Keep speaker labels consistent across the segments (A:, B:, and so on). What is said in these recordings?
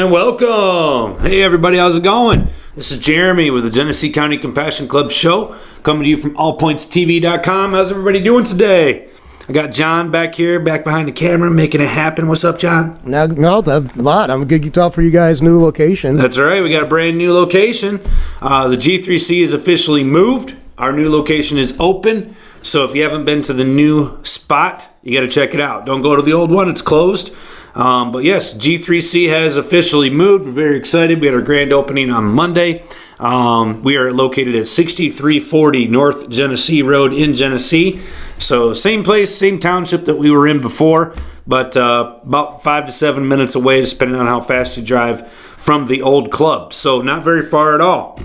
A: And welcome. Hey everybody, how's it going? This is Jeremy with the Genesee County Compassion Club show, coming to you from allpointstv.com. How's everybody doing today? I got John back here, back behind the camera, making it happen. What's up, John?
B: No, a lot. I'm going to talk for you guys' new location.
A: That's right. We got a brand new location. The G3C is officially moved. Our new location is open. So if you haven't been to the new spot, you got to check it out. Don't go to the old one. It's closed. But yes, G3C has officially moved. We're very excited. We had our grand opening on Monday. We are located at 6340 North Genesee Road in Genesee. So same place, same township that we were in before, but about 5 to 7 minutes away, depending on how fast you drive from the old club. So not very far at all.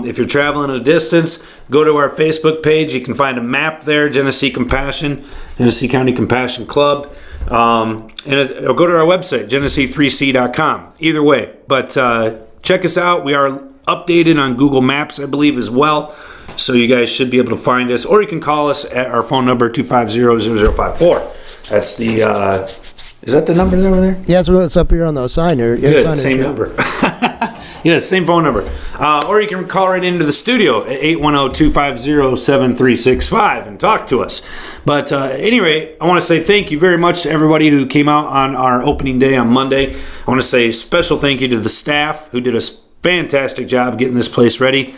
A: If you're traveling a distance, go to our Facebook page. You can find a map there, Genesee Compassion, Genesee County Compassion Club. Or go to our website, Genesee3C.com. Either way, but check us out. We are updated on Google Maps, I believe, as well. So you guys should be able to find us, or you can call us at our phone number 250-0054. That's the is that the number over there?
B: Yeah, it's up here on the sign there. Yeah,
A: good, same number. Yeah, same phone number. Or you can call right into the studio at 810-250-7365 and talk to us. But anyway, I want to say thank you very much to everybody who came out on our opening day on Monday. I want to say special thank you to the staff who did a fantastic job getting this place ready.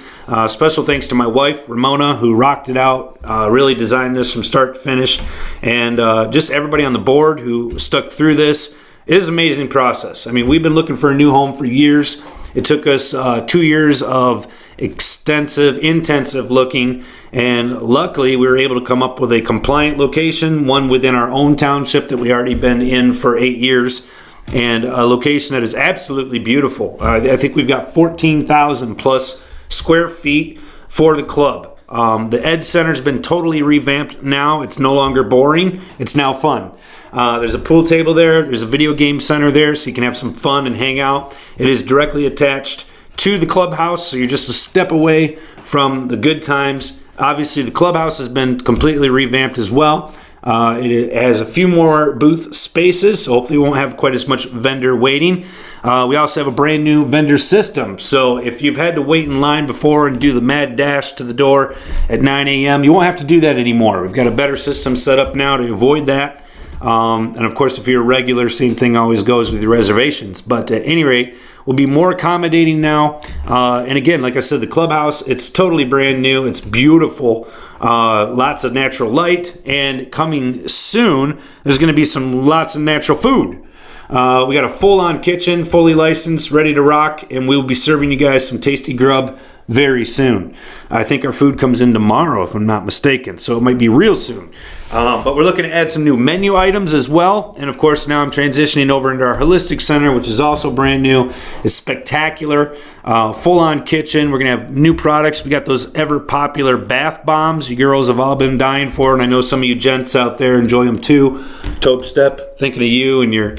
A: Special thanks to my wife, Ramona, who rocked it out, really designed this from start to finish, and just everybody on the board who stuck through this. It is an amazing process. I mean, we've been looking for a new home for years. It took us 2 years of extensive, intensive looking, and luckily we were able to come up with a compliant location, one within our own township that we already been in for 8 years, and a location that is absolutely beautiful. I think we've got 14,000 plus square feet for the club. The Ed Center's been totally revamped now. It's no longer boring. It's now fun. There's a pool table there. There's a video game center there, so you can have some fun and hang out. It is directly attached to the clubhouse, so you're just a step away from the good times. Obviously, the clubhouse has been completely revamped as well. It has a few more booth spaces, so hopefully we won't have quite as much vendor waiting. We also have a brand new vendor system, so if you've had to wait in line before and do the mad dash to the door at 9 a.m., you won't have to do that anymore. We've got a better system set up now to avoid that. And of course, if you're a regular, same thing always goes with your reservations. But at any rate, we'll be more accommodating now. And again, like I said, the clubhouse, it's totally brand new. It's beautiful. Lots of natural light. And coming soon, there's going to be lots of natural food. We got a full-on kitchen, fully licensed, ready to rock. And we'll be serving you guys some tasty grub very soon. I think our food comes in tomorrow, if I'm not mistaken. So it might be real soon. But we're looking to add some new menu items as well. And of course, now I'm transitioning over into our Holistic Center, which is also brand new. It's spectacular. Full-on kitchen. We're going to have new products. We got those ever-popular bath bombs you girls have all been dying for. And I know some of you gents out there enjoy them too. Tobe Step, thinking of you and your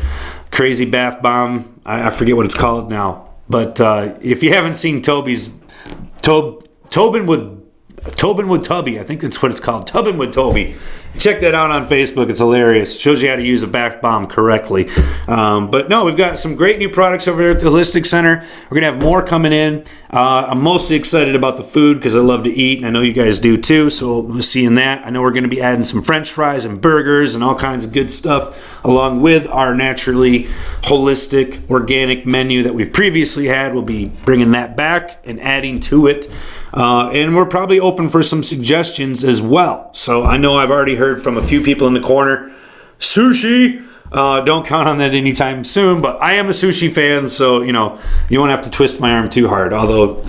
A: crazy bath bomb. I forget what it's called now. But if you haven't seen Tobin with Tubby, I think that's what it's called. Tubbin with Toby. Check that out on Facebook. It's hilarious. Shows you how to use a bath bomb correctly. But no, we've got some great new products over there at the Holistic Center. We're going to have more coming in. I'm mostly excited about the food because I love to eat, and I know you guys do too, so we'll see in that. I know we're going to be adding some French fries and burgers and all kinds of good stuff along with our naturally holistic, organic menu that we've previously had. We'll be bringing that back and adding to it. And we're probably open for some suggestions as well. So I know I've already heard from a few people in the corner, sushi. Don't count on that anytime soon, but I am a sushi fan, so you won't have to twist my arm too hard, although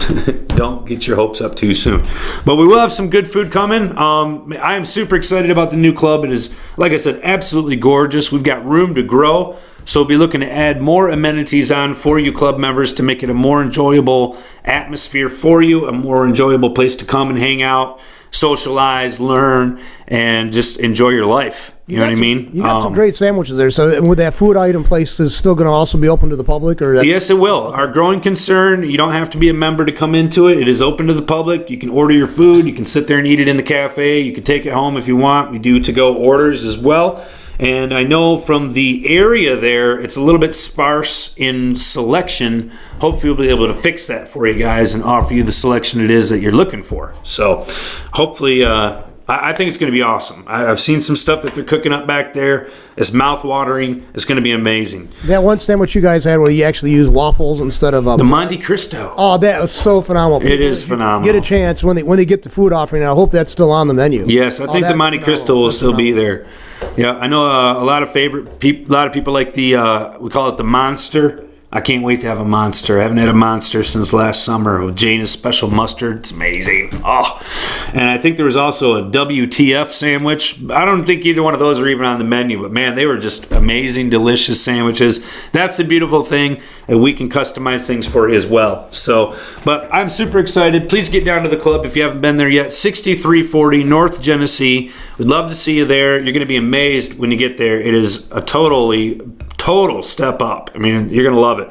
A: don't get your hopes up too soon. But we will have some good food coming. I am super excited about the new club. It is, like I said, absolutely gorgeous. We've got room to grow. So we'll be looking to add more amenities on for you club members to make it a more enjoyable atmosphere for you, a more enjoyable place to come and hang out, socialize, learn, and just enjoy your life. You know what I mean?
B: You got some great sandwiches there. So with that food item place is still going to also be open to the public?
A: Yes, it will. Our growing concern, you don't have to be a member to come into it. It is open to the public. You can order your food. You can sit there and eat it in the cafe. You can take it home if you want. We do to-go orders as well. And I know from the area there, it's a little bit sparse in selection. Hopefully we'll be able to fix that for you guys and offer you the selection it is that you're looking for. So hopefully, I think it's going to be awesome. I've seen some stuff that they're cooking up back there. It's mouth-watering. It's going to be amazing.
B: That one sandwich you guys had where you actually use waffles instead of...
A: the Monte Cristo.
B: Oh, that was so phenomenal.
A: It is phenomenal.
B: Get a chance when they get the food offering. I hope that's still on the menu.
A: Yes, I think the Monte Cristo will still be there. Yeah, I know a lot of people like the, we call it the Monster. I can't wait to have a Monster. I haven't had a Monster since last summer with Jana's special mustard. It's amazing. Oh, and I think there was also a WTF sandwich. I don't think either one of those are even on the menu, but man, they were just amazing, delicious sandwiches. That's the beautiful thing, that we can customize things for as well. So, but I'm super excited. Please get down to the club if you haven't been there yet. 6340 North Genesee. We'd love to see you there. You're going to be amazed when you get there. It is a total step up. I mean, you're going to love it.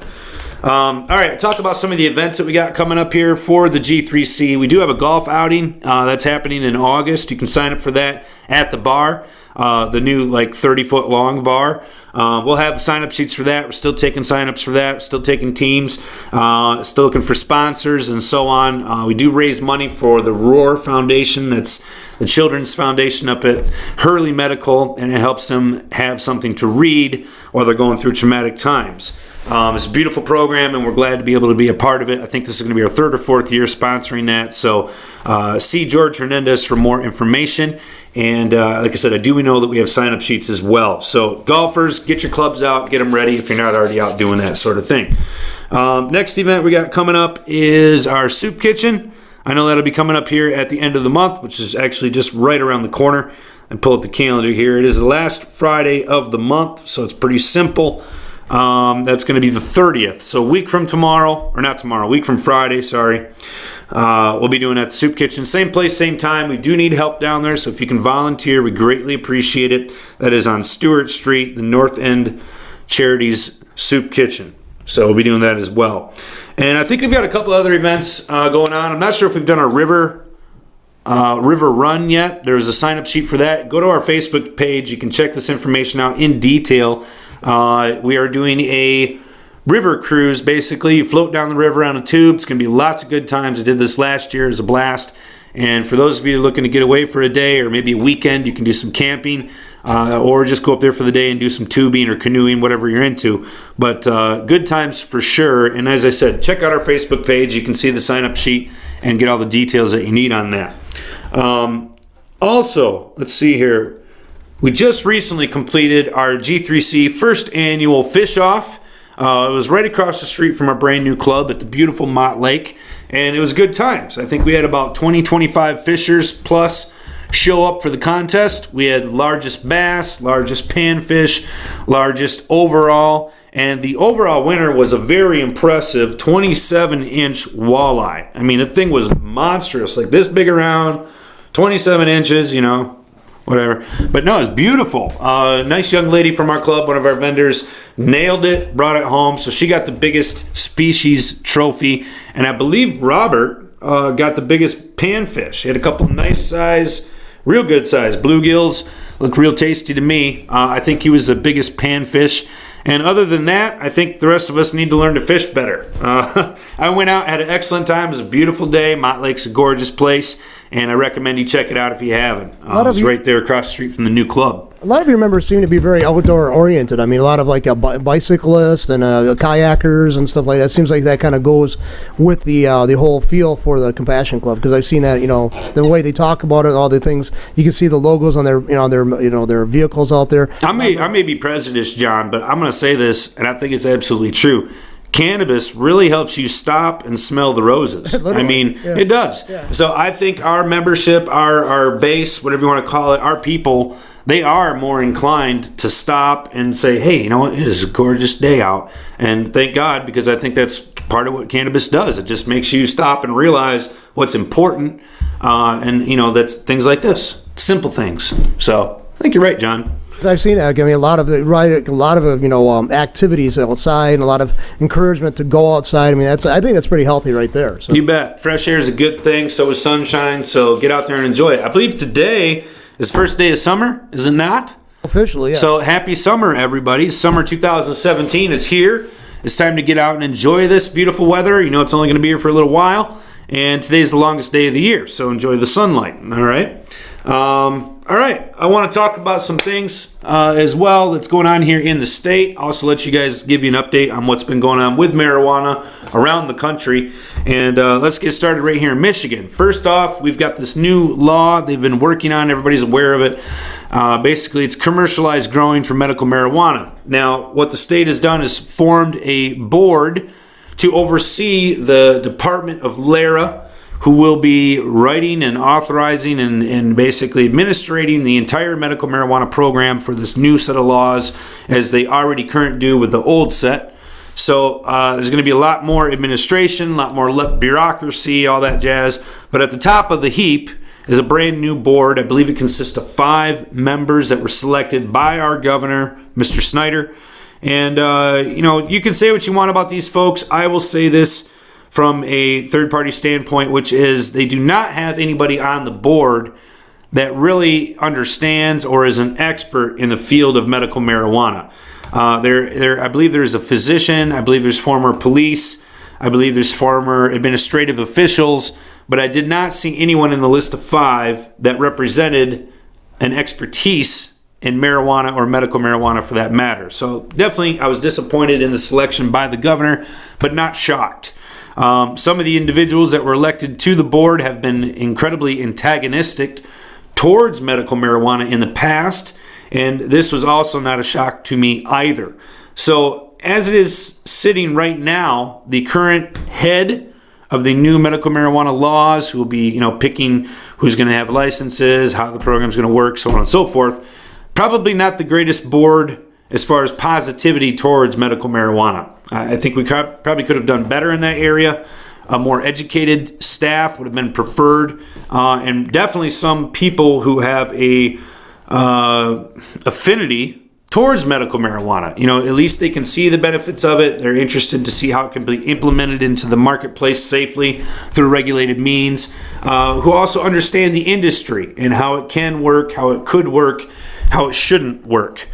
A: All right, talk about some of the events that we got coming up here for the G3C. We do have a golf outing that's happening in August. You can sign up for that at the bar, the new 30-foot long bar. We'll have sign-up sheets for that. We're still taking sign-ups for that. Still taking teams. Still looking for sponsors and so on. We do raise money for the Roar Foundation. That's the Children's Foundation up at Hurley Medical, and it helps them have something to read while they're going through traumatic times. It's a beautiful program, and we're glad to be able to be a part of it. I think this is going to be our third or fourth year sponsoring that. So see George Hernandez for more information. And like I said, I do know that we have sign-up sheets as well. So golfers, get your clubs out, get them ready if you're not already out doing that sort of thing. Next event we got coming up is our soup kitchen. I know that'll be coming up here at the end of the month, which is actually just right around the corner. I pull up the calendar here. It is the last Friday of the month, so it's pretty simple. That's going to be the 30th. So a week from tomorrow, or not tomorrow, a week from Friday, sorry. We'll be doing that at the Soup Kitchen. Same place, same time. We do need help down there, so if you can volunteer, we greatly appreciate it. That is on Stewart Street, the North End Charities Soup Kitchen. So we'll be doing that as well. And I think we've got a couple other events going on. I'm not sure if we've done a river run yet. There's a sign-up sheet for that. Go to our Facebook page. You can check this information out in detail. We are doing a river cruise. Basically, you float down the river on a tube. It's going to be lots of good times. I did this last year. It was a blast. And for those of you looking to get away for a day or maybe a weekend, you can do some camping or just go up there for the day and do some tubing or canoeing, whatever you're into. But good times for sure. And as I said, check out our Facebook page. You can see the sign-up sheet and get all the details that you need on that. Also, let's see here. We just recently completed our G3C first annual fish off. It was right across the street from our brand new club at the beautiful Mott Lake, and it was good times. I think we had about 20-25 fishers plus show up for the contest. We had largest bass, largest panfish, largest overall, and the overall winner was a very impressive 27-inch walleye. I mean, the thing was monstrous, like this big around, 27 inches, whatever. But no, it's beautiful. Nice young lady from our club, one of our vendors, nailed it, brought it home. So she got the biggest species trophy. And I believe Robert got the biggest panfish. He had a couple nice size, real good size bluegills. Look real tasty to me. I think he was the biggest panfish. And other than that, I think the rest of us need to learn to fish better. I went out, had an excellent time. It was a beautiful day. Mott Lake's a gorgeous place, and I recommend you check it out if you haven't. It's right there across the street from the new club.
B: A lot of your members seem to be very outdoor oriented. I mean, a lot of bicyclists and kayakers and stuff like that. Seems like that kind of goes with the whole feel for the Compassion Club, because I've seen that, the way they talk about it, all the things. You can see the logos on their vehicles out there. I
A: may be prejudiced, John, but I'm going to say this, and I think it's absolutely true. Cannabis really helps you stop and smell the roses. I mean, it does. Yeah. So I think our membership, our base, whatever you want to call it, our people, they are more inclined to stop and say, hey, you know what, it is a gorgeous day out. And thank God, because I think that's part of what cannabis does. It just makes you stop and realize what's important. And, that's things like this, simple things. So I think you're right, John.
B: I've seen that. I mean, a lot of activities outside, and a lot of encouragement to go outside. I mean, I think that's pretty healthy right there. So.
A: You bet. Fresh air is a good thing. So is sunshine. So get out there and enjoy it. I believe today is the first day of summer. Is it not?
B: Officially, yeah.
A: So happy summer, everybody. Summer 2017 is here. It's time to get out and enjoy this beautiful weather. You know it's only going to be here for a little while. And today's the longest day of the year, so enjoy the sunlight, all right? All right, I want to talk about some things as well that's going on here in the state. Also let you guys give you an update on what's been going on with marijuana around the country. And let's get started right here in Michigan. First off, we've got this new law they've been working on. Everybody's aware of it. Basically, it's commercialized growing for medical marijuana. Now, what the state has done is formed a board to oversee the Department of LARA, who will be writing and authorizing and basically administrating the entire medical marijuana program for this new set of laws, as they already currently do with the old set. So there's going to be a lot more administration, a lot more bureaucracy, all that jazz. But at the top of the heap is a brand new board. I believe it consists of 5 members that were selected by our governor, Mr. Snyder. And, you can say what you want about these folks. I will say this from a third-party standpoint, which is they do not have anybody on the board that really understands or is an expert in the field of medical marijuana. I believe there's a physician. I believe there's former police. I believe there's former administrative officials. But I did not see anyone in the list of 5 that represented an expertise in marijuana or medical marijuana for that matter. So definitely I was disappointed in the selection by the governor, but not shocked. Some of the individuals that were elected to the board have been incredibly antagonistic towards medical marijuana in the past, and this was also not a shock to me either. So as it is sitting right now, the current head of the new medical marijuana laws, who will be picking who's going to have licenses, how the program's going to work, so on and so forth, probably not the greatest board as far as positivity towards medical marijuana. I think we probably could have done better in that area. A more educated staff would have been preferred, and definitely some people who have a affinity towards medical marijuana. At least they can see the benefits of it. They're interested to see how it can be implemented into the marketplace safely through regulated means, who also understand the industry and how it can work, how it could work, how it shouldn't work.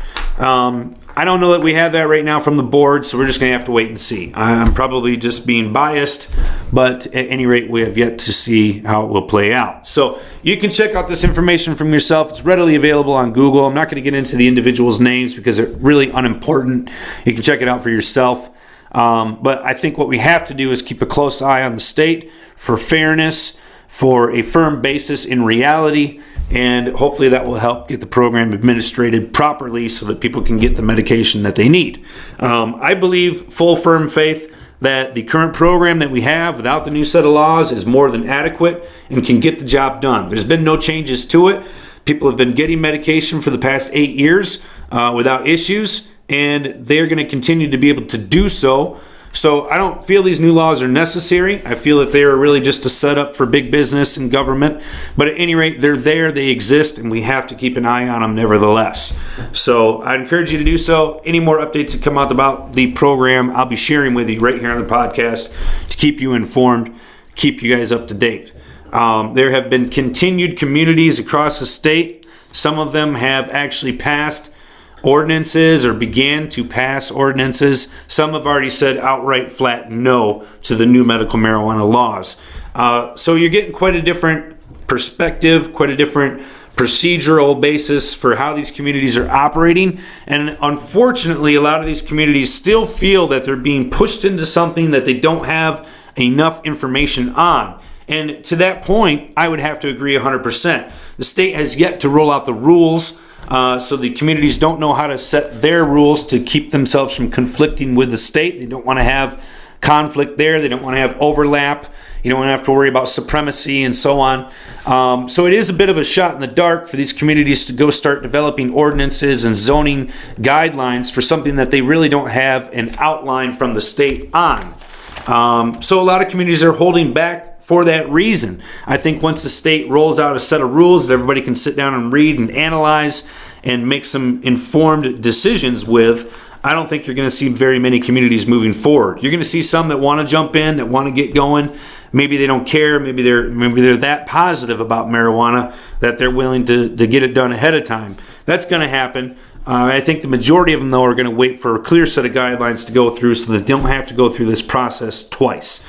A: I don't know that we have that right now from the board, so we're just going to have to wait and see. I'm probably just being biased, but at any rate, we have yet to see how it will play out. So you can check out this information from yourself. It's readily available on Google. I'm not going to get into the individuals' names because they're really unimportant. You can check it out for yourself. But I think what we have to do is keep a close eye on the state for fairness, for a firm basis in reality, and hopefully that will help get the program administrated properly so that people can get the medication that they need. I believe, full firm faith, that the current program that we have without the new set of laws is more than adequate and can get the job done. There's been no changes to it. People have been getting medication for the past 8 years without issues, and they're going to continue to be able to do so. So I don't feel these new laws are necessary. I feel that they are really just a setup for big business and government. But at any rate, they're there, they exist, and we have to keep an eye on them nevertheless. So I encourage you to do so. Any more updates that come out about the program, I'll be sharing with you right here on the podcast to keep you informed, keep you guys up to date. There have been continued communities across the state. Some of them have actually passed ordinances or began to pass ordinances. Some have already said outright flat no to the new medical marijuana laws. So you're getting quite a different perspective, quite a different procedural basis for how these communities are operating. And unfortunately, a lot of these communities still feel that they're being pushed into something that they don't have enough information on. And to that point, I would have to agree 100%. The state has yet to roll out the rules, so the communities don't know how to set their rules to keep themselves from conflicting with the state. They don't want to have conflict there. They don't want to have overlap. You don't want to have to worry about supremacy and so on. So it is a bit of a shot in the dark for these communities to go start developing ordinances and zoning guidelines for something that they really don't have an outline from the state on. So a lot of communities are holding back for that reason. I think once the state rolls out a set of rules that everybody can sit down and read and analyze and make some informed decisions with, I don't think you're going to see very many communities moving forward. You're going to see some that want to jump in, that want to get going. Maybe they don't care. Maybe they're that positive about marijuana that they're willing to get it done ahead of time. that's going to happen. I think the majority of them, though, are going to wait for a clear set of guidelines to go through so that they don't have to go through this process twice.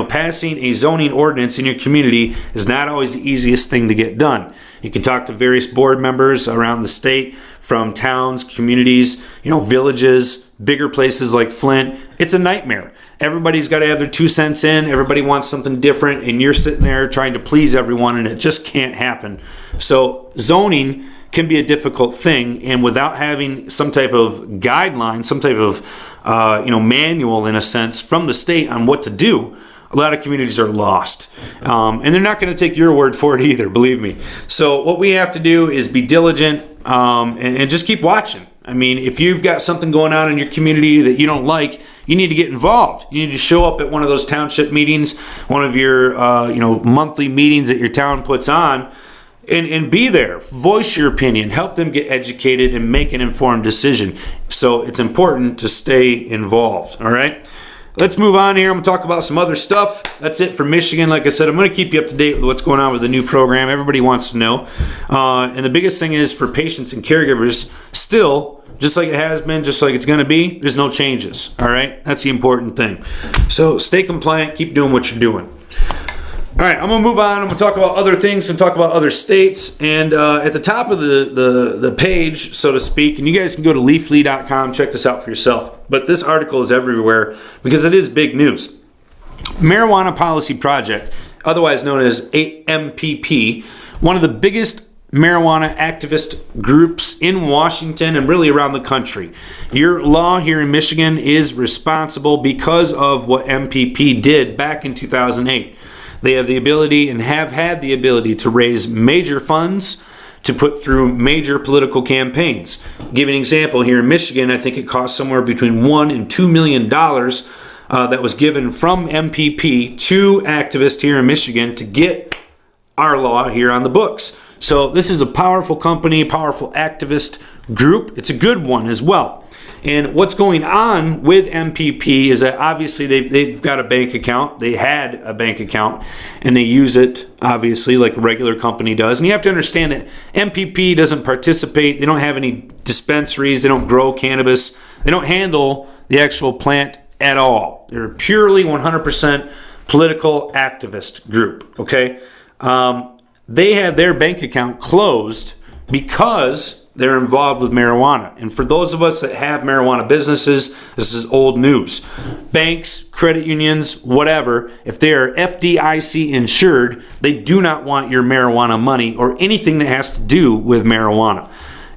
A: Passing a zoning ordinance in your community is not always the easiest thing to get done. You can talk to various board members around the state, from towns, communities, villages, bigger places like Flint. It's a nightmare. Everybody's got to have their 2 cents in. Everybody wants something different, and you're sitting there trying to please everyone, and it just can't happen. So zoning can be a difficult thing, and without having some type of guideline, some type of manual in a sense from the state on what to do, a lot of communities are lost, and they're not going to take your word for it either, believe me. So what we have to do is be diligent and just keep watching. I mean, if you've got something going on in your community that you don't like, you need to get involved. You need to show up at one of those township meetings, one of your monthly meetings that your town puts on, and be there. Voice your opinion. Help them get educated and make an informed decision. So it's important to stay involved. All right? Let's move on here. I'm going to talk about some other stuff. That's it for Michigan. Like I said, I'm going to keep you up to date with what's going on with the new program. Everybody wants to know. And the biggest thing is for patients and caregivers, still, just like it has been, just like it's going to be, there's no changes. All right? That's the important thing. So stay compliant. Keep doing what you're doing. All right, I'm going to move on. I'm going to talk about other things and talk about other states. And at the top of the page, so to speak, and you guys can go to leafly.com, check this out for yourself. But this article is everywhere because it is big news. Marijuana Policy Project, otherwise known as MPP, one of the biggest marijuana activist groups in Washington and really around the country. Your law here in Michigan is responsible because of what MPP did back in 2008. They have the ability and have had the ability to raise major funds to put through major political campaigns. I'll give you an example here in Michigan. I think it cost somewhere between $1 and $2 million that was given from MPP to activists here in Michigan to get our law here on the books. So this is a powerful company, powerful activist group. It's a good one as well. And what's going on with MPP is that obviously they've got a bank account. They had a bank account, and they use it, obviously, like a regular company does. And you have to understand that MPP doesn't participate. They don't have any dispensaries. They don't grow cannabis. They don't handle the actual plant at all. They're a purely 100% political activist group, okay? They had their bank account closed because they're involved with marijuana. And for those of us that have marijuana businesses, this is old news. Banks, credit unions, whatever, if they are FDIC insured, they do not want your marijuana money or anything that has to do with marijuana.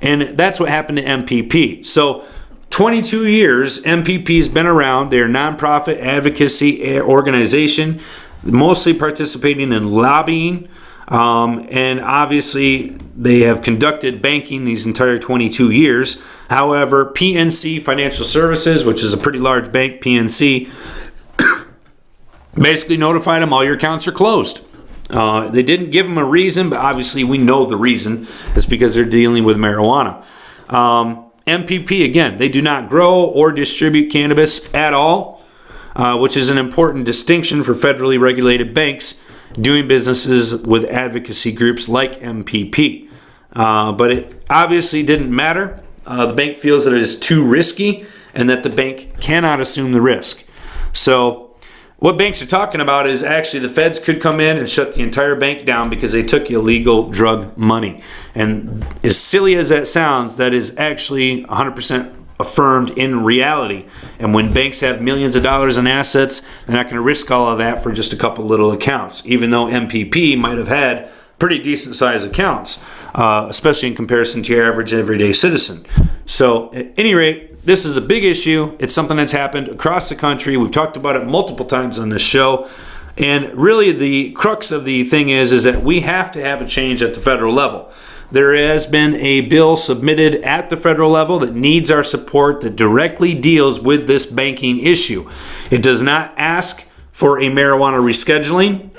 A: And that's what happened to MPP. So 22 years, MPP's been around. They're a nonprofit advocacy organization, mostly participating in lobbying. And obviously, they have conducted banking these entire 22 years. However, PNC Financial Services, which is a pretty large bank, PNC, basically notified them all your accounts are closed. They didn't give them a reason, but obviously we know the reason. It's because they're dealing with marijuana. MPP, again, they do not grow or distribute cannabis at all, which is an important distinction for federally regulated banks doing businesses with advocacy groups like MPP. But it obviously didn't matter. The bank feels that it is too risky and that the bank cannot assume the risk. So what banks are talking about is actually the feds could come in and shut the entire bank down because they took illegal drug money. And as silly as that sounds, that is actually 100% affirmed in reality. And when banks have millions of dollars in assets, they're not going to risk all of that for just a couple little accounts, even though MPP might have had pretty decent sized accounts, especially in comparison to your average everyday citizen. So at any rate, this is a big issue. It's something that's happened across the country. We've talked about it multiple times on this show. And really the crux of the thing is that we have to have a change at the federal level. There has been a bill submitted at the federal level that needs our support that directly deals with this banking issue. It does not ask for a marijuana rescheduling,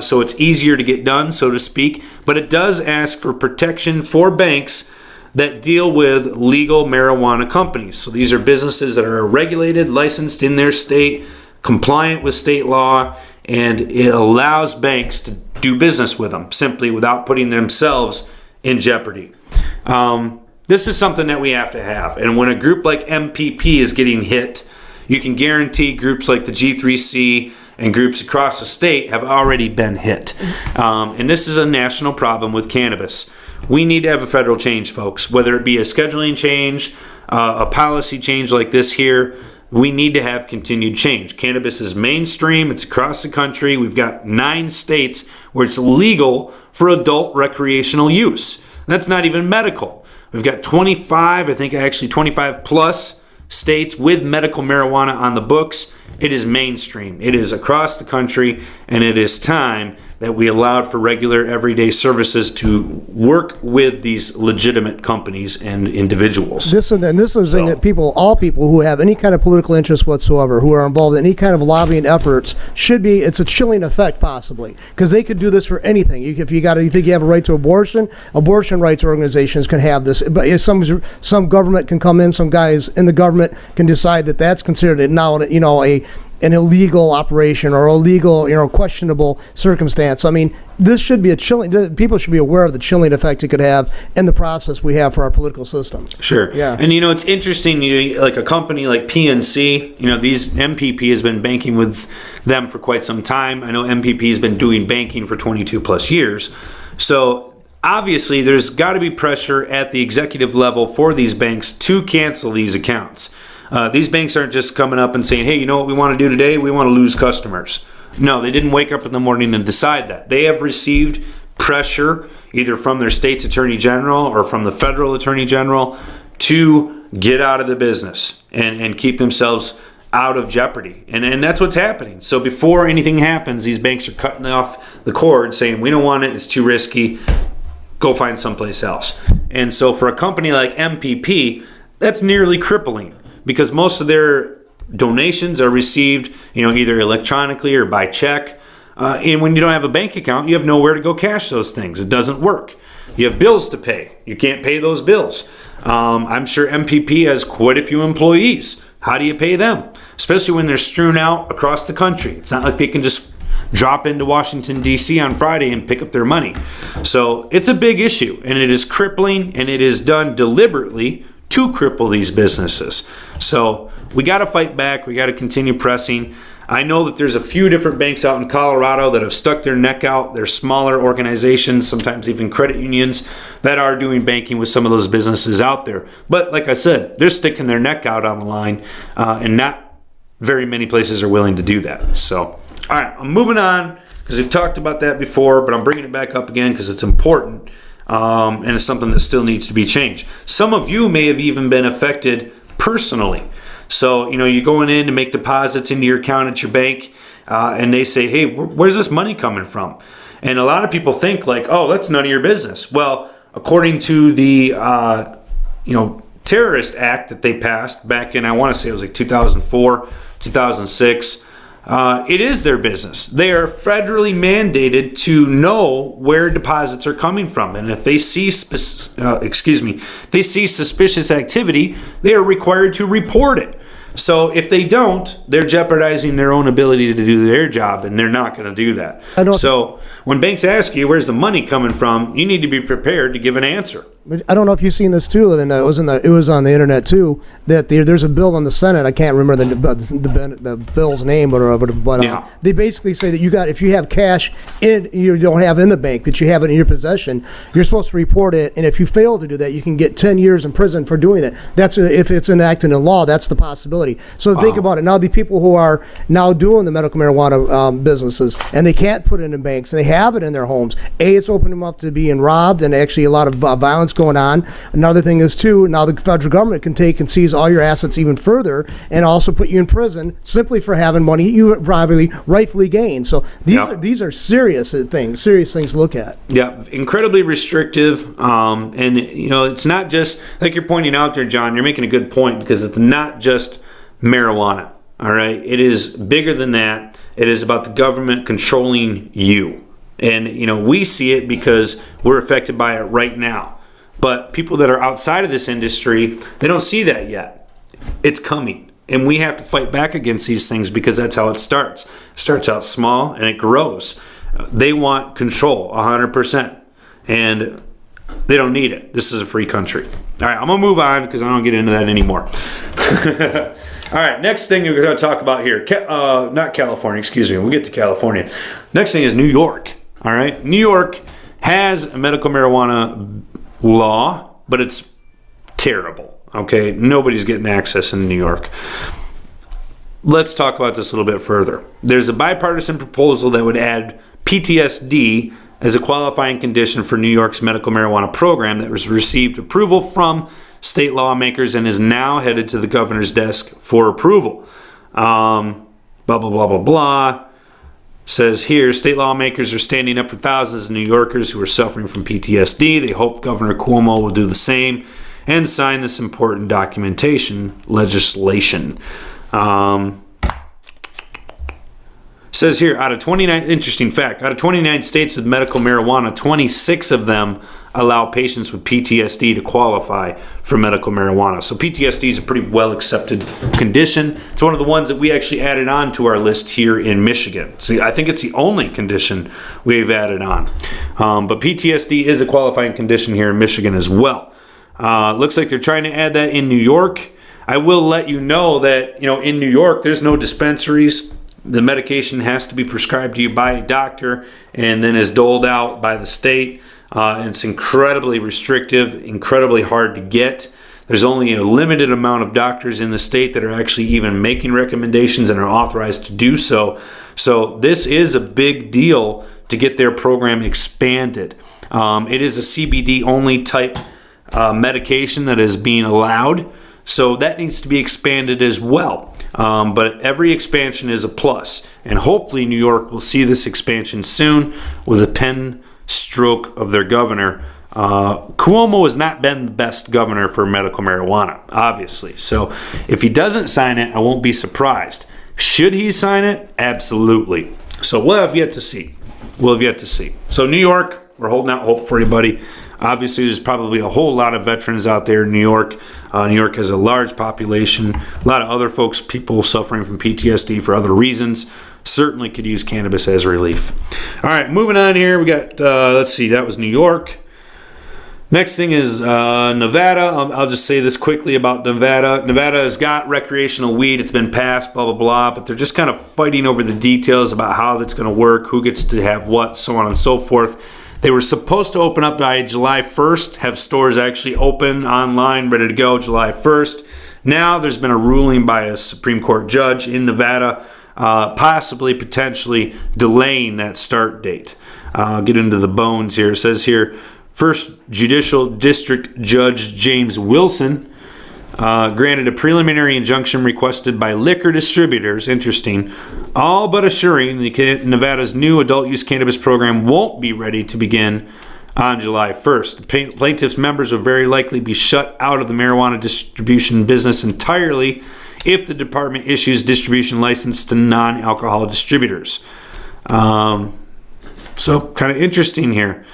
A: so it's easier to get done, so to speak, but it does ask for protection for banks that deal with legal marijuana companies. So these are businesses that are regulated, licensed in their state, compliant with state law, and it allows banks to do business with them simply without putting themselves in jeopardy. This is something that we have to have. And when a group like MPP is getting hit, you can guarantee groups like the G3C and groups across the state have already been hit. And this is a national problem with cannabis. We need to have a federal change, folks, whether it be a scheduling change, a policy change like this here. We need to have continued change. Cannabis is mainstream. It's across the country. We've got 9 states where it's legal for adult recreational use. That's not even medical. We've got 25, I think actually 25 plus states with medical marijuana on the books. It is mainstream. It is across the country, and it is time that we allowed for regular everyday services to work with these legitimate companies and individuals.
B: This is the thing that all people who have any kind of political interest whatsoever, who are involved in any kind of lobbying efforts, it's a chilling effect possibly, because they could do this for anything. You think you have a right to abortion rights organizations can have this, but if some government can come in, some guys in the government can decide that that's considered now, an illegal operation or illegal, questionable circumstance. I mean, this should be people should be aware of the chilling effect it could have in the process we have for our political system.
A: Sure. Yeah. And it's interesting, like a company like PNC, these MPP has been banking with them for quite some time. I know MPP has been doing banking for 22 plus years. So obviously there's got to be pressure at the executive level for these banks to cancel these accounts. These banks aren't just coming up and saying, hey, you know what we want to do today? We want to lose customers. No, they didn't wake up in the morning and decide that. They have received pressure either from their state's attorney general or from the federal attorney general to get out of the business and keep themselves out of jeopardy. And that's what's happening. So before anything happens, these banks are cutting off the cord saying, we don't want it, it's too risky, go find someplace else. And so for a company like MPP, that's nearly crippling, because most of their donations are received, either electronically or by check. And when you don't have a bank account, you have nowhere to go cash those things. It doesn't work. You have bills to pay. You can't pay those bills. I'm sure MPP has quite a few employees. How do you pay them? Especially when they're strewn out across the country. It's not like they can just drop into Washington, D.C. on Friday and pick up their money. So it's a big issue, and it is crippling, and it is done deliberately to cripple these businesses. So we got to fight back. We got to continue pressing. I know that there's a few different banks out in Colorado that have stuck their neck out. They're smaller organizations, sometimes even credit unions, that are doing banking with some of those businesses out there. But like I said, they're sticking their neck out on the line, and not very many places are willing to do that. So, all right, I'm moving on because we've talked about that before, but I'm bringing it back up again because it's important. And it's something that still needs to be changed. Some of you may have even been affected personally. So, you're going in to make deposits into your account at your bank, and they say, hey, where's this money coming from? And a lot of people think like, oh, that's none of your business. Well, according to the, terrorist act that they passed back in, I want to say it was like 2004, 2006, it is their business. They are federally mandated to know where deposits are coming from, and if they see they see suspicious activity, they are required to report it. So if they don't, they're jeopardizing their own ability to do their job, and they're not going to do that. So when banks ask you where's the money coming from, you need to be prepared to give an answer.
B: I don't know if you've seen this too, and it was on the internet too, that there's a bill in the Senate. I can't remember the bill's name, but
A: yeah.
B: They basically say that if you have cash you don't have in the bank, but you have it in your possession, you're supposed to report it, and if you fail to do that, you can get 10 years in prison for doing that. That's if it's enacted in law. That's the possibility. So think about it. Now the people who are now doing the medical marijuana businesses, and they can't put it in banks, and they have it in their homes. It's opened them up to being robbed, and actually a lot of violence going on. Another thing is too, now the federal government can take and seize all your assets even further, and also put you in prison simply for having money you probably rightfully gained. So these are serious things to look at. Yeah,
A: incredibly restrictive, and it's not just like you're pointing out there, John. You're making a good point, because it's not just marijuana. All right, it is bigger than that. It is about the government controlling you, and we see it because we're affected by it right now. But people that are outside of this industry, they don't see that yet. It's coming. And we have to fight back against these things, because that's how it starts. It starts out small and it grows. They want control 100%. And They don't need it. This is a free country. All right, I'm going to move on because I don't get into that anymore. All right, next thing we're going to talk about here. Not California, excuse me. We'll get to California. Next thing is New York. All right, New York has a medical marijuana law, but it's terrible. Okay, nobody's getting access in New York. Let's talk about this a little bit further. There's a bipartisan proposal that would add PTSD as a qualifying condition for New York's medical marijuana program that was received approval from state lawmakers and is now headed to the governor's desk for approval. Blah, blah, blah, blah, blah. Says here, state lawmakers are standing up for thousands of New Yorkers who are suffering from PTSD. They hope Governor Cuomo will do the same and sign this important legislation. Says here, interesting fact, out of 29 states with medical marijuana, 26 of them allow patients with PTSD to qualify for medical marijuana. So PTSD is a pretty well accepted condition. It's one of the ones that we actually added on to our list here in Michigan. See, I think it's the only condition we've added on. But PTSD is a qualifying condition here in Michigan as well. Looks like they're trying to add that in New York. I will let you know that, in New York, there's no dispensaries. The medication has to be prescribed to you by a doctor and then is doled out by the state. And it's incredibly restrictive, incredibly hard to get. There's only a limited amount of doctors in the state that are actually even making recommendations and are authorized to do so. So this is a big deal to get their program expanded. It is a CBD only type medication that is being allowed. So that needs to be expanded as well. But every expansion is a plus. And hopefully New York will see this expansion soon with a pen stroke of their governor. Cuomo has not been the best governor for medical marijuana, obviously. So if he doesn't sign it, I won't be surprised. Should he sign it? Absolutely. So we'll have yet to see. So New York, we're holding out hope for everybody. Obviously, there's probably a whole lot of veterans out there in New York. New York has a large population. A lot of other people suffering from PTSD for other reasons certainly could use cannabis as relief. All right, moving on here. We got, let's see, that was New York. Next thing is Nevada. I'll just say this quickly about Nevada. Nevada has got recreational weed. It's been passed, blah, blah, blah. But they're just kind of fighting over the details about how that's going to work, who gets to have what, so on and so forth. They were supposed to open up by July 1st, have stores actually open online, ready to go July 1st. Now there's been a ruling by a Supreme Court judge in Nevada, potentially delaying that start date. I'll get into the bones here. It says here, First Judicial District Judge James Wilson granted a preliminary injunction requested by liquor distributors, interesting, all but assuring Nevada's new adult use cannabis program won't be ready to begin on July 1st. The plaintiffs' members will very likely be shut out of the marijuana distribution business entirely if the department issues distribution license to non-alcohol distributors. So kind of interesting here.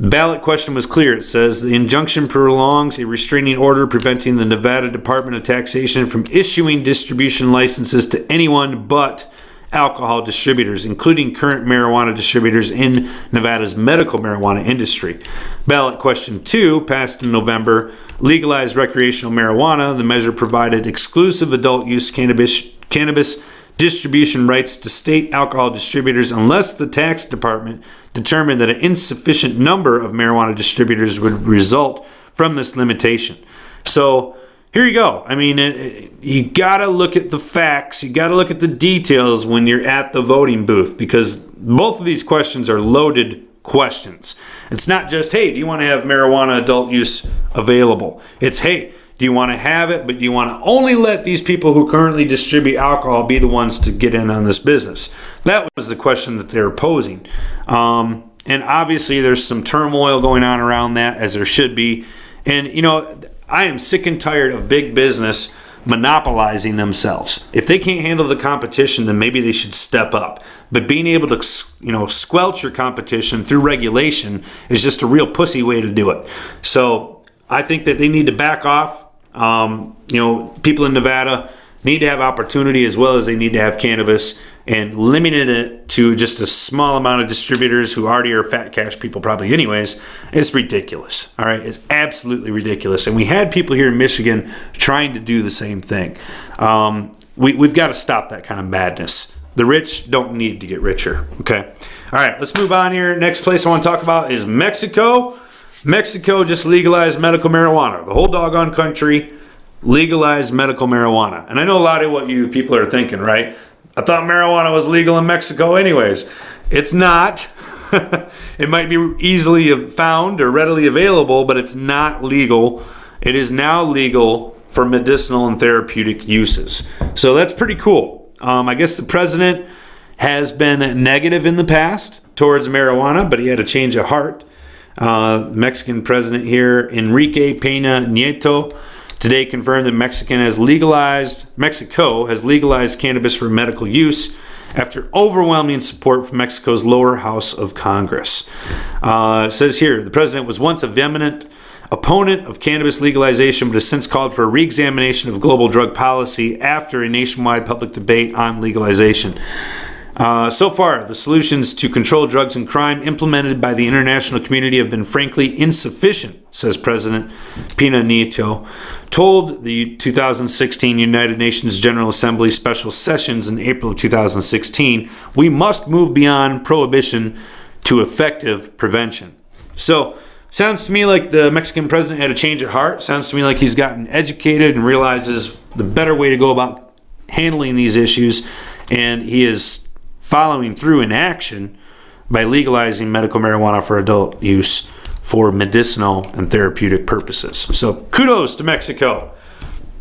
A: The ballot question was clear. It says the injunction prolongs a restraining order preventing the Nevada Department of Taxation from issuing distribution licenses to anyone but alcohol distributors, including current marijuana distributors in Nevada's medical marijuana industry. Ballot question 2, passed in November, legalized recreational marijuana. The measure provided exclusive adult use cannabis distribution rights to state alcohol distributors unless the tax department determined that an insufficient number of marijuana distributors would result from this limitation. So here you go. I mean, you got to look at the facts. You got to look at the details when you're at the voting booth, because both of these questions are loaded questions. It's not just, hey, do you want to have marijuana adult use available? It's, hey, do you want to have it, but do you want to only let these people who currently distribute alcohol be the ones to get in on this business? That was the question that they were posing. And obviously there's some turmoil going on around that, as there should be. And, I am sick and tired of big business monopolizing themselves. If they can't handle the competition, then maybe they should step up. But being able to, squelch your competition through regulation is just a real pussy way to do it. So I think that they need to back off. People in Nevada need to have opportunity as well as they need to have cannabis, and limiting it to just a small amount of distributors who already are fat cash people probably anyways, is ridiculous. All right, it's absolutely ridiculous. And we had people here in Michigan trying to do the same thing. We've got to stop that kind of madness. The rich don't need to get richer. Okay. All right, let's move on here. Next place I want to talk about is Mexico. Mexico just legalized medical marijuana. The whole doggone country legalized medical marijuana. And I know a lot of what you people are thinking, right? I thought marijuana was legal in Mexico anyways. It's not. It might be easily found or readily available, but it's not legal. It is now legal for medicinal and therapeutic uses. So that's pretty cool. I guess the president has been negative in the past towards marijuana, but he had a change of heart. Mexican president here, Enrique Peña Nieto, today confirmed that Mexico has legalized cannabis for medical use after overwhelming support from Mexico's lower house of Congress. It says here, the president was once a vehement opponent of cannabis legalization, but has since called for a re-examination of global drug policy after a nationwide public debate on legalization. So far, the solutions to control drugs and crime implemented by the international community have been frankly insufficient, says President Peña Nieto, told the 2016 United Nations General Assembly special sessions in April of 2016. We must move beyond prohibition to effective prevention. So, sounds to me like the Mexican president had a change of heart. Sounds to me like he's gotten educated and realizes the better way to go about handling these issues, and he is following through in action by legalizing medical marijuana for adult use for medicinal and therapeutic purposes. So kudos to Mexico.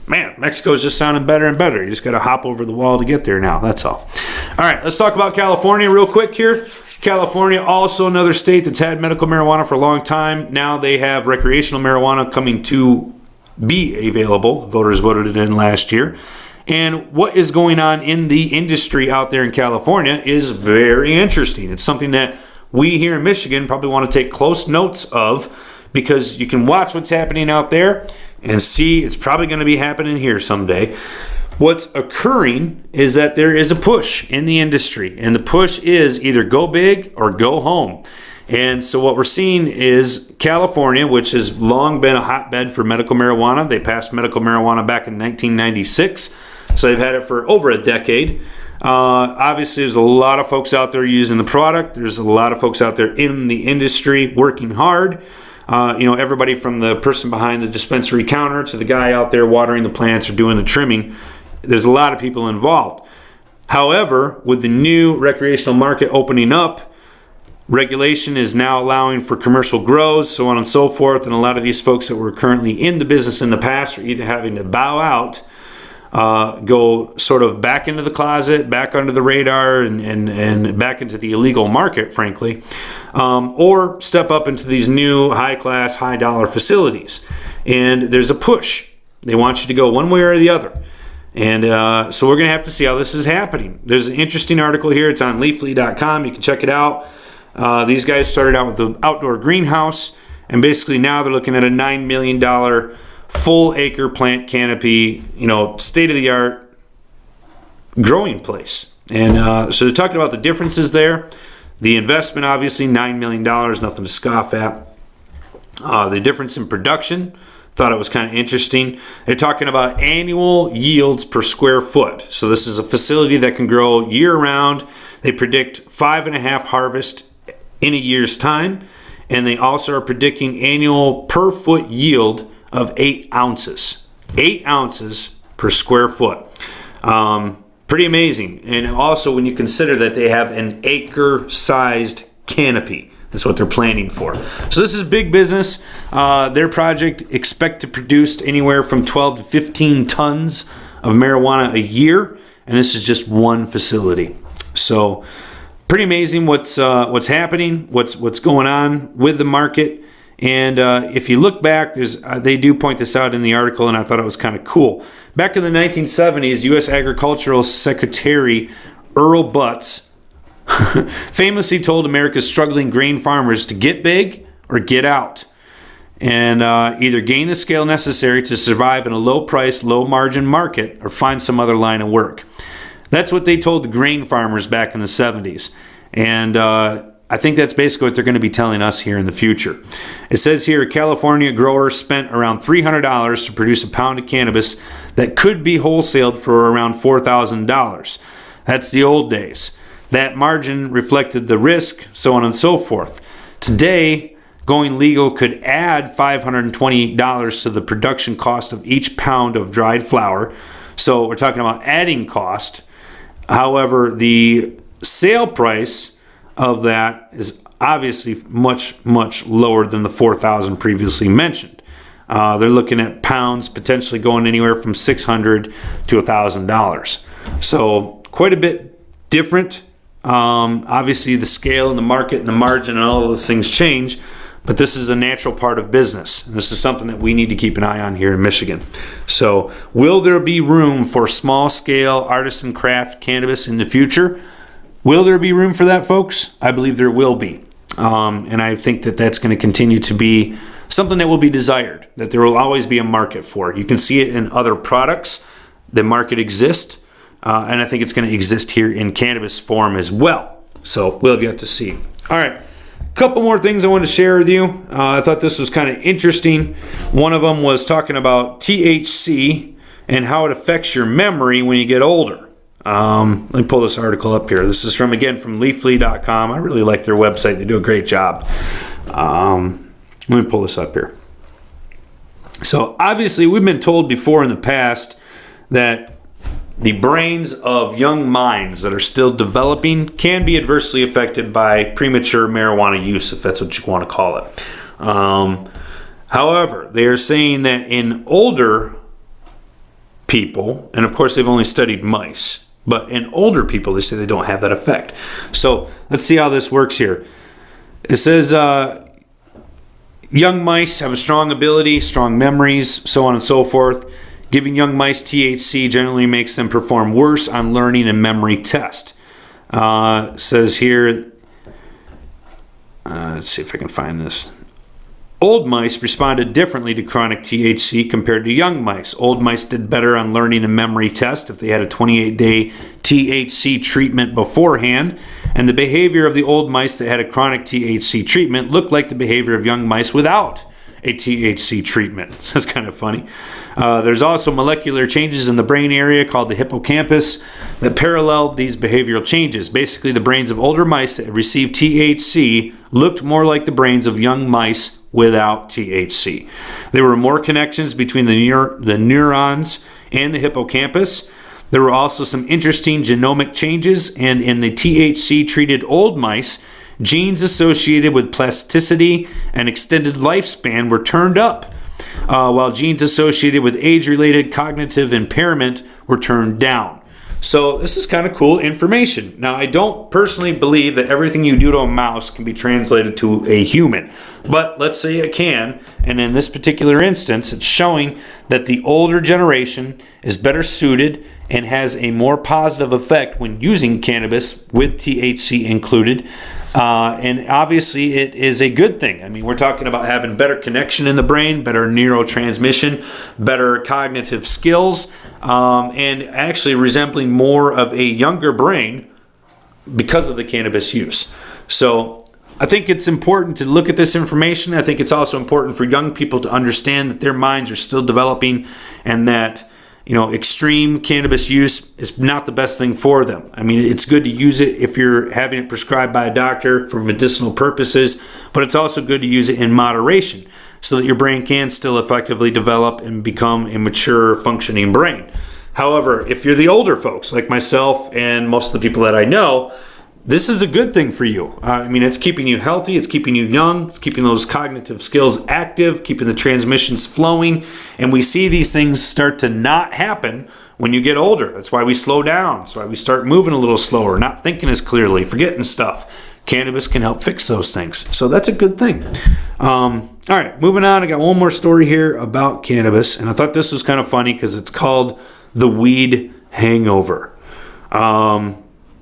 A: Man, Mexico's just sounding better and better. You just got to hop over the wall to get there now. That's all. All right, let's talk about California real quick here. California, also another state that's had medical marijuana for a long time. Now they have recreational marijuana coming to be available. Voters voted it in last year. And what is going on in the industry out there in California is very interesting. It's something that we here in Michigan probably want to take close notes of, because you can watch what's happening out there and see it's probably going to be happening here someday. What's occurring is that there is a push in the industry, and the push is either go big or go home. And so what we're seeing is California, which has long been a hotbed for medical marijuana. They passed medical marijuana back in 1996. So they've had it for over a decade. Obviously, there's a lot of folks out there using the product. There's a lot of folks out there in the industry working hard. Everybody from the person behind the dispensary counter to the guy out there watering the plants or doing the trimming. There's a lot of people involved. However, with the new recreational market opening up, regulation is now allowing for commercial grows, so on and so forth. And a lot of these folks that were currently in the business in the past are either having to bow out, go sort of back into the closet, back under the radar, and back into the illegal market, frankly, or step up into these new high-class, high-dollar facilities. And there's a push. They want you to go one way or the other. And so we're going to have to see how this is happening. There's an interesting article here. It's on leafly.com. You can check it out. These guys started out with the outdoor greenhouse, and basically now they're looking at a $9 million full acre plant canopy, state-of-the-art growing place. And so they're talking about the differences there. The investment, obviously, $9 million, nothing to scoff at. The difference in production, thought it was kind of interesting. They're talking about annual yields per square foot. So this is a facility that can grow year-round. They predict 5.5 harvests in a year's time. And they also are predicting annual per foot yield of 8 ounces. 8 ounces per square foot. Pretty amazing. And also when you consider that they have an acre-sized canopy. That's what they're planning for. So this is big business. Their project expect to produce anywhere from 12 to 15 tons of marijuana a year. And this is just one facility. So pretty amazing what's happening, what's going on with the market. And if you look back, they do point this out in the article, and I thought it was kind of cool. Back in the 1970s, U.S. Agricultural Secretary Earl Butz famously told America's struggling grain farmers to get big or get out. and either gain the scale necessary to survive in a low-price, low-margin market or find some other line of work. That's what they told the grain farmers back in the 70s. And I think that's basically what they're going to be telling us here in the future. It says here, a California grower spent around $300 to produce a pound of cannabis that could be wholesaled for around $4,000. That's the old days. That margin reflected the risk, so on and so forth. Today, going legal could add $528 to the production cost of each pound of dried flower. So we're talking about adding cost. However, the sale price of that is obviously much, much lower than the $4,000 previously mentioned. They're looking at pounds potentially going anywhere from $600 to $1,000. So quite a bit different. Obviously, the scale and the market and the margin and all of those things change. But this is a natural part of business. And this is something that we need to keep an eye on here in Michigan. So will there be room for small-scale artisan craft cannabis in the future? Will there be room for that, folks? I believe there will be. And I think that that's going to continue to be something that will be desired, that there will always be a market for. You can see it in other products. The market exists. And I think it's going to exist here in cannabis form as well. So we'll have yet to see. All right. Couple more things I wanted to share with you. I thought this was kind of interesting. One of them was talking about THC and how it affects your memory when you get older. Let me pull this article up here. This is from leafly.com. I really like their website. They do a great job. Let me pull this up here. So obviously we've been told before in the past that the brains of young minds that are still developing can be adversely affected by premature marijuana use, if that's what you want to call it. However, they are saying that in older people, and of course they've only studied mice, but in older people they say they don't have that effect. So let's see how this works here. It says young mice have a strong ability, strong memories, so on and so forth. Giving young mice THC generally makes them perform worse on learning and memory tests. Says here, let's see if I can find this. Old mice responded differently to chronic THC compared to young mice. Old mice did better on learning and memory tests if they had a 28-day THC treatment beforehand, and the behavior of the old mice that had a chronic THC treatment looked like the behavior of young mice without a THC treatment. So that's kind of funny. There's also molecular changes in the brain area called the hippocampus that paralleled these behavioral changes. Basically, the brains of older mice that received THC looked more like the brains of young mice without THC. There were more connections between the neurons and the hippocampus. There were also some interesting genomic changes, and in the THC-treated old mice, genes associated with plasticity and extended lifespan were turned up, while genes associated with age-related cognitive impairment were turned down. So this is kind of cool information. Now, I don't personally believe that everything you do to a mouse can be translated to a human, but let's say it can, and in this particular instance, it's showing that the older generation is better suited and has a more positive effect when using cannabis with THC included. And obviously it is a good thing. I mean, we're talking about having better connection in the brain, better neurotransmission, better cognitive skills, and actually resembling more of a younger brain because of the cannabis use. So I think it's important to look at this information. I think it's also important for young people to understand that their minds are still developing and that, you know, extreme cannabis use is not the best thing for them. I mean, it's good to use it if you're having it prescribed by a doctor for medicinal purposes, but it's also good to use it in moderation so that your brain can still effectively develop and become a mature, functioning brain. However, if you're the older folks like myself and most of the people that I know, this is a good thing for you. I mean, it's keeping you healthy, it's keeping you young, it's keeping those cognitive skills active, keeping the transmissions flowing, and we see these things start to not happen when you get older. That's why we slow down. That's why we start moving a little slower, not thinking as clearly, forgetting stuff. Cannabis can help fix those things. So that's a good thing. All right, moving on. I got one more story here about cannabis, and I thought this was kind of funny because it's called the weed hangover.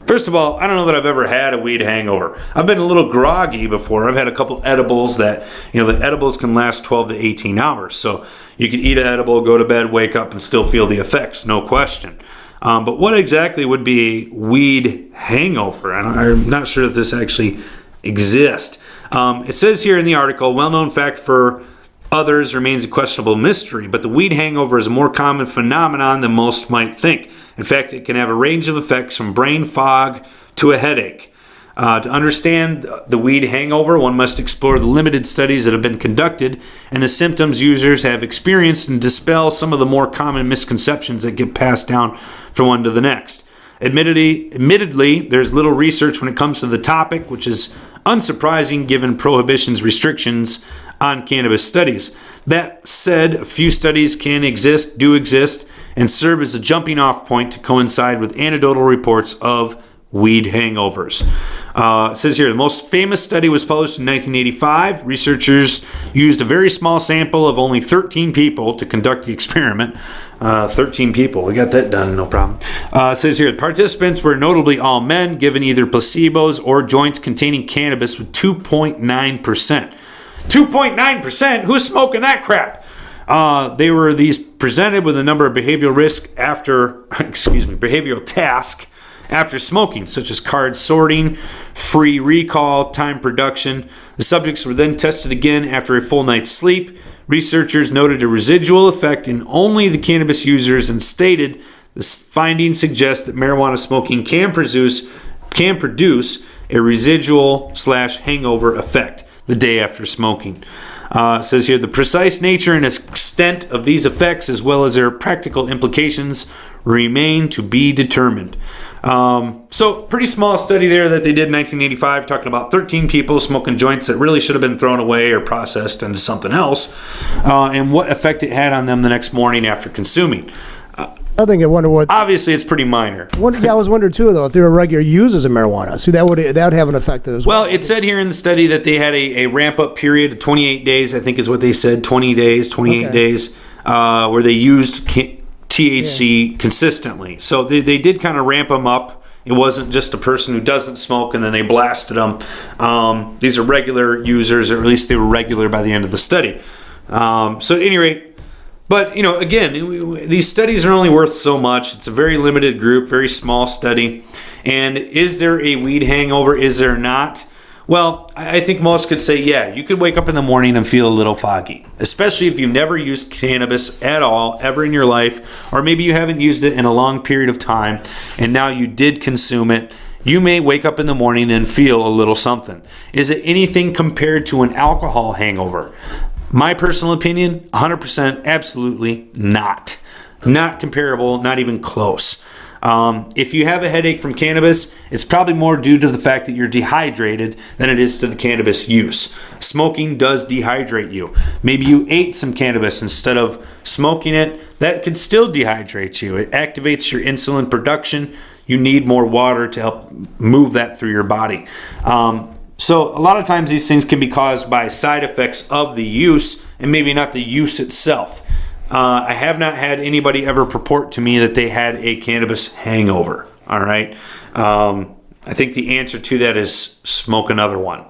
A: First of all, I don't know that I've ever had a weed hangover. I've been a little groggy before. I've had a couple edibles that, the edibles can last 12 to 18 hours. So you can eat an edible, go to bed, wake up, and still feel the effects, no question. But what exactly would be a weed hangover? I'm not sure that this actually exists. It says here in the article, well-known fact for others remains a questionable mystery, but the weed hangover is a more common phenomenon than most might think. In fact, it can have a range of effects from brain fog to a headache. To understand the weed hangover, one must explore the limited studies that have been conducted and the symptoms users have experienced and dispel some of the more common misconceptions that get passed down from one to the next. Admittedly, there's little research when it comes to the topic, which is unsurprising given prohibition's restrictions on cannabis studies. That said, a few studies do exist, and serve as a jumping off point to coincide with anecdotal reports of weed hangovers. It says here, the most famous study was published in 1985. Researchers used a very small sample of only 13 people to conduct the experiment. 13 people, we got that done, no problem. It says here, the participants were notably all men, given either placebos or joints containing cannabis with 2.9%. 2.9%? Who's smoking that crap? They were presented with a number of behavioral tasks after smoking, such as card sorting, free recall, time production. The subjects were then tested again after a full night's sleep. Researchers noted a residual effect in only the cannabis users and stated the findings suggest that marijuana smoking can produce a residual/hangover effect the day after smoking. It says here, the precise nature and extent of these effects, as well as their practical implications, remain to be determined. So, pretty small study there that they did in 1985, talking about 13 people smoking joints that really should have been thrown away or processed into something else, and what effect it had on them the next morning after consuming.
B: I think I wonder what.
A: Obviously, it's pretty minor.
B: I was wondering too, though, if they were regular users of marijuana. See, that would have an effect as well.
A: Well, it said here in the study that they had a ramp up period of 28 days. I think is what they said. 28 days, where they used THC consistently. So they did kind of ramp them up. It wasn't just a person who doesn't smoke and then they blasted them. These are regular users, or at least they were regular by the end of the study. So at any rate. But, again, these studies are only worth so much. It's a very limited group, very small study. And is there a weed hangover? Is there not? Well, I think most could say, yeah, you could wake up in the morning and feel a little foggy, especially if you've never used cannabis at all, ever in your life, or maybe you haven't used it in a long period of time, and now you did consume it. You may wake up in the morning and feel a little something. Is it anything compared to an alcohol hangover? My personal opinion, 100%, absolutely not. Not comparable, not even close. If you have a headache from cannabis, it's probably more due to the fact that you're dehydrated than it is to the cannabis use. Smoking does dehydrate you. Maybe you ate some cannabis instead of smoking it. That could still dehydrate you. It activates your insulin production. You need more water to help move that through your body. So a lot of times these things can be caused by side effects of the use and maybe not the use itself. I have not had anybody ever purport to me that they had a cannabis hangover. All right. I think the answer to that is smoke another one.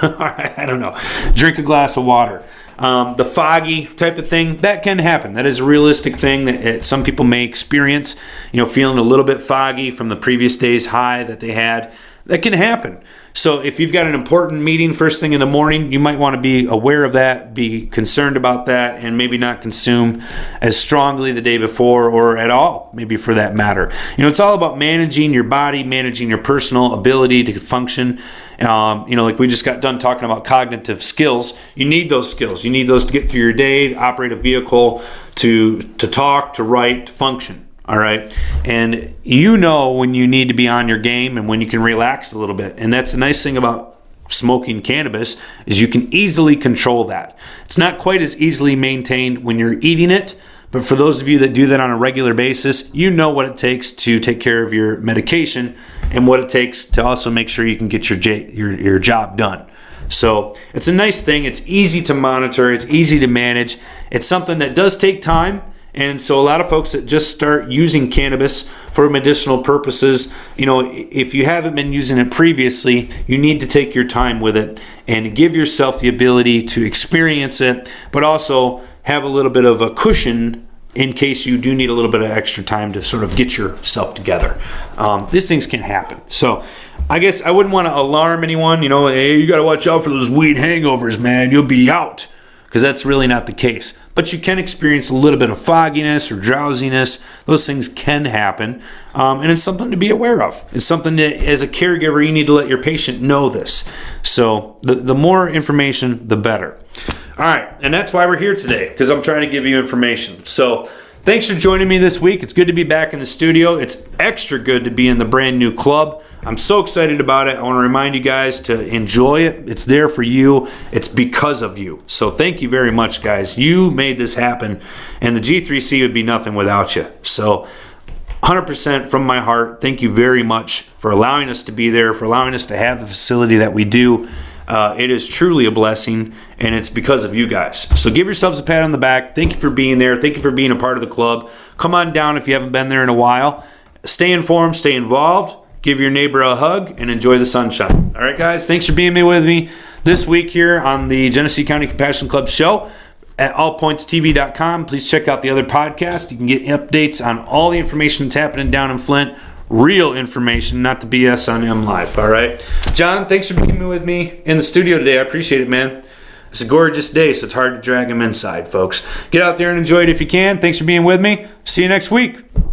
A: All right, I don't know. Drink a glass of water. The foggy type of thing, that can happen. That is a realistic thing that some people may experience, feeling a little bit foggy from the previous day's high that they had. That can happen. So if you've got an important meeting first thing in the morning, you might want to be aware of that, be concerned about that, and maybe not consume as strongly the day before or at all, maybe for that matter. It's all about managing your body, managing your personal ability to function. Like we just got done talking about cognitive skills. You need those skills. You need those to get through your day, to operate a vehicle, to talk, to write, to function. All right. And when you need to be on your game and when you can relax a little bit. And that's the nice thing about smoking cannabis is you can easily control that. It's not quite as easily maintained when you're eating it. But for those of you that do that on a regular basis, you know what it takes to take care of your medication and what it takes to also make sure you can get your job done. So it's a nice thing. It's easy to monitor. It's easy to manage. It's something that does take time. And so a lot of folks that just start using cannabis for medicinal purposes. You know, if you haven't been using it previously, you need to take your time with it and give yourself the ability to experience it, but also have a little bit of a cushion in case you do need a little bit of extra time to sort of get yourself together. These things can happen. So I guess I wouldn't want to alarm anyone, you know, hey, you got to watch out for those weed hangovers, man. You'll be out. Because that's really not the case. But you can experience a little bit of fogginess or drowsiness. Those things can happen. And it's something to be aware of. It's something that, as a caregiver, you need to let your patient know this. So the more information, the better. All right, and that's why we're here today, because I'm trying to give you information. So thanks for joining me this week. It's good to be back in the studio. It's extra good to be in the brand new club. I'm so excited about it. I want to remind you guys to enjoy it. It's there for you. It's because of you. So thank you very much, guys. You made this happen, and the G3C would be nothing without you. So 100% from my heart, thank you very much for allowing us to be there, for allowing us to have the facility that we do. It is truly a blessing, and it's because of you guys. So give yourselves a pat on the back. Thank you for being there. Thank you for being a part of the club. Come on down if you haven't been there in a while. Stay informed, stay involved, give your neighbor a hug, and enjoy the sunshine. All right, guys, thanks for being with me this week here on the Genesee County Compassion Club show at allpointstv.com. Please check out the other podcast. You can get updates on all the information that's happening down in Flint. Real information, not the BS on M Live. All right, John, thanks for being with me in the studio today. I appreciate it, man. It's a gorgeous day, so it's hard to drag him inside, folks. Get out there and enjoy it if you can. Thanks for being with me. See you next week.